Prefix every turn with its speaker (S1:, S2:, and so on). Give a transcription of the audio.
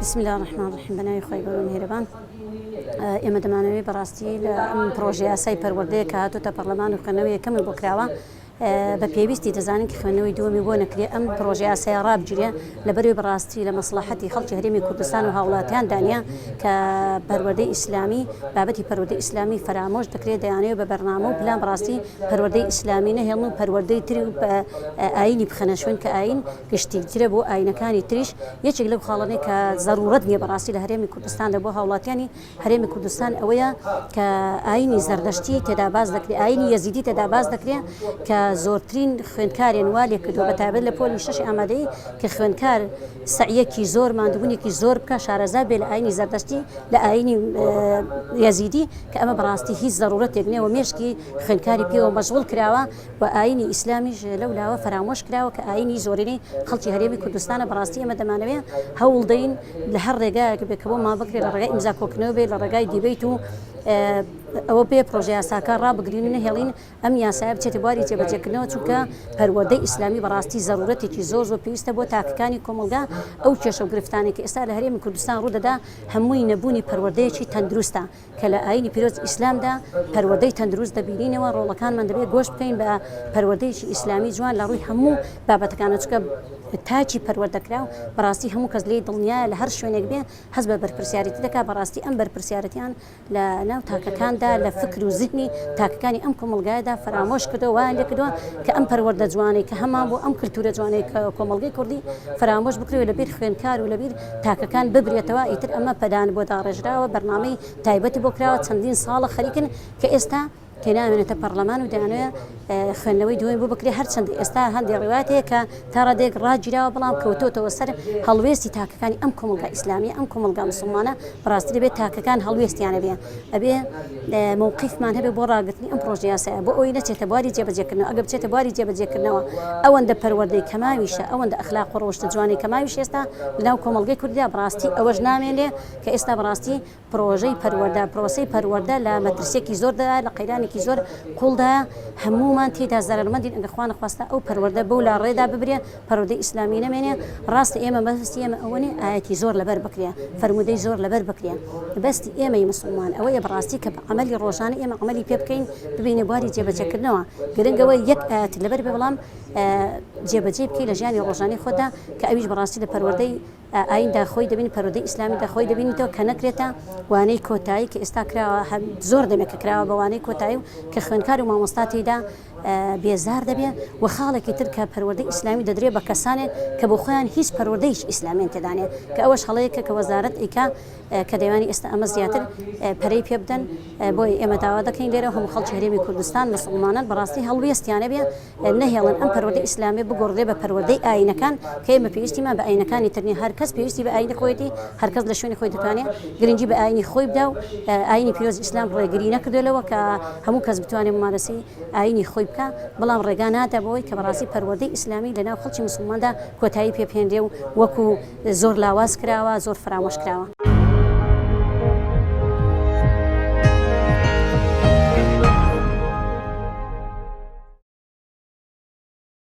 S1: بسم الله الرحمن الرحیم بەناوی خۆی گەورە و میهرەبان. ئێمە دەمانەوێت بەڕاستی لە ئەم پرۆژە یاسای پەروەردەیە کە هاتووەتە پەرلەمان و خوێندنەوەی یەکەمی بۆ کراوە بە پێویستی دەزانن کە خوێندنەوەی دووەمی بۆ نەکرێ ئەم پرۆژە یاسایە ڕابگیرێ لەبەروی بەڕاستی لە مەسلحەتی خەڵکی هەرێمی کوردستان و هاوڵاتیان دانیا کە پەروەردەی ئیسلامی بابەتی پەروەردەی ئیسلامی فرامۆش دەکرێت دەیانەوێت بە بەرنامە و پلان بەڕاستی پەروەردەی ئیسلامی نەهێڵن و پەروەردەی تری و ئاینی بخەنە شوێن کە ئاین گشتیترە بۆ ئاینەکانی تریش یەکێک لەو خاڵانەی کە ضرورەت نییە بەڕاستی لە هەرێمی کوردستاندا بۆ هاوڵاتیانی هەرێمی کوردستان ئەوەیە کە ئاینی زەردەشتی تێدا باز دەکرێت ئاینی یەزیدی تێدا باز دەکرێت کە زۆرترین خوێندکارێن وا لێ کردووە بەتایبەت لە پۆلی شەش ئامادەی کە خوێندکار سەعیەکی زۆر ماندبوونێکی زۆر بکە شارەزا بێ لە ئاینی زەردەشتی لە ئاینی یەزیدی کە ئەمە بەڕاستی هیچ ضرورەتێک نییە و مێشکی خوێندکاری پێوە مەشغوڵ کراوە و ئاینی ئیسلامیش لەولاوە فرامۆش کراوە کە ئاینی زۆرینەی خەڵکی هەرێمی کوردستانە بەڕاستی ئەمە دەمانەوێت هەوڵ دەین لە هەر ڕێگایەک بێت کە بۆ ما بکرێت لە ڕێگای ئیمزاکۆکردنەوە بێت لە ڕێگای دیبیت و ئەوە بێ پرۆژە یاساکە ڕابگرین و نەهێڵین ئەم یاسایە بچێتە بواری جێبەجێکردنەوە چونکە پەروەردەی ئیسلامی بەڕاستی ضرورەتێکی زۆر پێویستە بۆ تاکەکانی کۆمەلگا ئەو کێشە و گرفتانێک کە ئێستا لە هەرێمی کوردستان ڕوودەدا هەمووی نەبوونی پەروەردەیەکی تەندروستە کە لە ئاینی پیرۆز ئیسلامدا پەروەردەی تەندروست دەبینینەوە ڕۆڵەکانمان دەبێت گۆشت بکەین بە پەروەردەیەکی ئیسلامی جوان لە ڕووی هەموو بابەتەکانە چونکە تاچی پەروەردەکرا و بەڕاستی هەموو کەس لێی دڵنیایە لە هەر شوێنێک بێ هەست بە بەرپرسیارەتی دەکات بەڕاستی ئەم بەرپرسیارەتیان لە ناو تاکەکاندا لە فکر و ذهنی تاکەکانی ئەم کۆمەلگایەدا فرامۆش کردەوە وایان لێ کردووە کە ئەم پەروەردە جوانەی کە هەمان بۆ ئەم کلتورە جوانەی کە کۆمەلگەی کوردی فرامۆش بکرێت لەبیر خوێندکار و لەبیر تاکەکان ببرێتەوە ئیتر ئەمە پەدان بۆ داڕێژراوە بەرنامەی تایبەتی بۆ کراوە چەندین ساڵە خەریکن کە ئێستا تێنامێنێتە پەرلەمان و دەیانەوێت خوێندنەوەی دوێن بۆ بکرێت هەرچەند ئێستا هەندێک ڕێواتەیە کە تا ڕادێک ڕاگیراوە بەڵام کەوتۆتەوە سەر هەڵوێستی تاکەکانی ئەم کۆمەلگا ئیسلامی ئەم کۆمەلگا موسڵمانە بەڕاستی دەبێت تاکەکان هەڵوێستیانە بێ ئەبێ مووقیفمان هەبێ بۆ ڕاگرتنی ئەم پرۆژە یاسایە بۆ ئەوەی نەچێتە بواری جێبەجێکردنەوە ئەگەر بچێتە بواری جێبەجێکردنەوە ئەوەندە پەروەردەی کەماویشە ئەوەندە ئەخلاق و ڕۆشتە جوانی کەماویش ئێستا لەناو کۆمەلگەی کوردیا بەڕاستی ئەوەش نامێنێ کە ئێستا بەڕاستی پرۆژەی پەروەردە پرۆسەی پەروەردە لە مەترسێکی زۆردا لە قەیرانێکی زۆر قوڵدا هەمومان تێدا زەرمەندین ئەگە خوا نەخواستا ئەو پەروەردە بەو لا ڕێدا ببرێ پەروەردەی ئیسلامی نەمێنێ ڕاستە ئێمە بەستی ئێمە ئەوەنێ ئاەتی زۆر لەبەر بکرێ فەرمودەی زۆر لەبەر بکرێ بەستی ئێمەی مسلمان ئەوەیە بەڕاستی کە بە عەمەلی ڕۆژانە ئێمە عەمەلی پێ بکەین ببینێ بواری جێبەجێکردنەوە گرنگەوە یەک ئاەت لەبەر بێ بەڵام جێبەجێ بکەی لە ژیانی ڕۆژانەی خۆدا کە ئەویش بەڕاستی لە پەروەردەی ئایندا خۆی دەبین پەروەردەی ئیسلامیدا خۆی دەبینیتەوە کە نەکرێتە وانەی کۆتایی کە ئێستا کراوە زۆر دەمێت کە کراوە بە وانەی کۆتایی و کە خوێندکار و مامۆستا تێیدا بێزار دەبێت و خاڵێکی تر کە پەروەردەی ئیسلامی دەدرێت بە کەسانێک کە بۆ خۆیان هیچ پەروەردەیش ئیسلامیان تێدانێت کە ئەوەش هەڵەیەکە کە وەزارەت ئیکا کە دەیوانی ئێستا ئەمە زیاتر پەرەی پێ بدەن بۆی ئێمە داوا دەکەین لێرە هەموو خەڵکی هەرێمی کوردستان مسڵمانان بەڕاستی هەڵوێستیانە بێ نەهێڵن ئەم پەروەردەی ئیسلامی بگۆڕێ بە پەروەردەی ئاینەکان کە ئێمە پێویستیمان بە ئاینەکانی ترنی هەر کەس پێویستی بە ئاینی خۆیەتی هەر کەس لە شوێنی خۆی دەتوانێت گرنگی بە ئاینی خۆی بدا و ئاینی پیرۆز ئیسلام ڕێگری نەکردوێتەوە کە هەموو کەس بتوانێت ممارەسەی ئاینی خۆی بکە بەڵام ڕێگا نادا بەوەی کە بەڕاستی پەروەردەی ئیسلامی لەناو خەڵکی مسلماندا کۆتایی پێپێندێ و وەکو زۆر لاواز کراوە زۆر فرامۆش کراوە.